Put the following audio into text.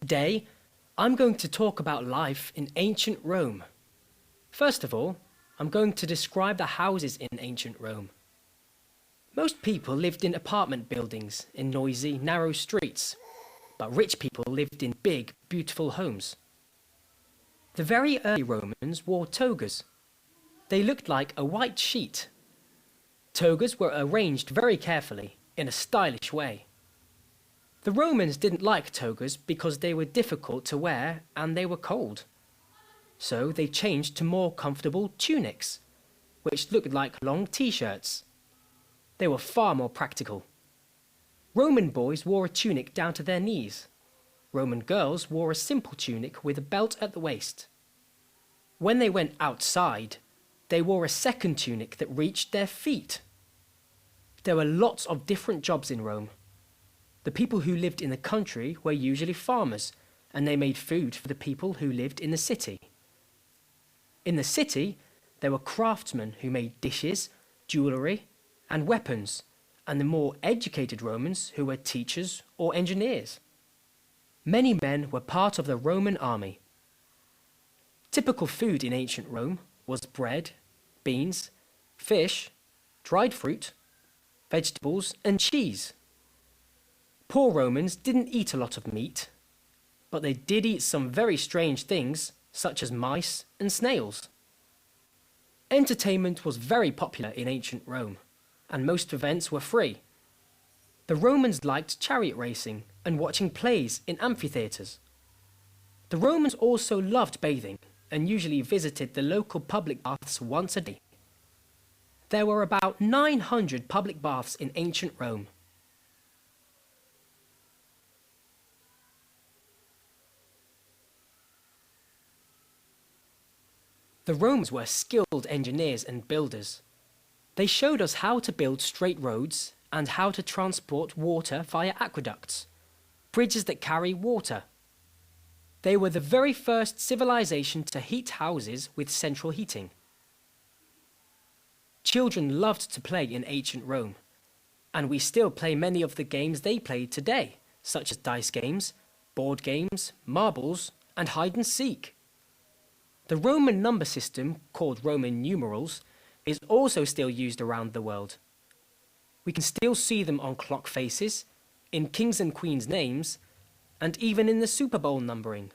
Today, I'm going to talk about life in ancient Rome. First of all, I'm going to describe the houses in ancient Rome. Most people lived in apartment buildings in noisy, narrow streets, but rich people lived in big, beautiful homes. The very early Romans wore togas. They looked like a white sheet. Togas were arranged very carefully, in a stylish way. The Romans didn't like togas because they were difficult to wear and they were cold. So they changed to more comfortable tunics, which looked like long t-shirts. They were far more practical. Roman boys wore a tunic down to their knees. Roman girls wore a simple tunic with a belt at the waist. When they went outside, they wore a second tunic that reached their feet. There were lots of different jobs in Rome. The people who lived in the country were usually farmers, and they made food for the people who lived in the city. In the city, there were craftsmen who made dishes, jewellery, and weapons, and the more educated Romans who were teachers or engineers. Many men were part of the Roman army. Typical food in ancient Rome was bread, beans, fish, dried fruit, vegetables, and cheese. Poor Romans didn't eat a lot of meat, but they did eat some very strange things, such as mice and snails. Entertainment was very popular in ancient Rome, and most events were free. The Romans liked chariot racing and watching plays in amphitheatres. The Romans also loved bathing and usually visited the local public baths once a day. There were about 900 public baths in ancient Rome. The Romans were skilled engineers and builders. They showed us how to build straight roads and how to transport water via aqueducts, bridges that carry water. They were the very first civilization to heat houses with central heating. Children loved to play in ancient Rome, and we still play many of the games they played today, such as dice games, board games, marbles, and hide and seek. The Roman number system, called Roman numerals, is also still used around the world. We can still see them on clock faces, in kings' and queens' names, and even in the Super Bowl numbering.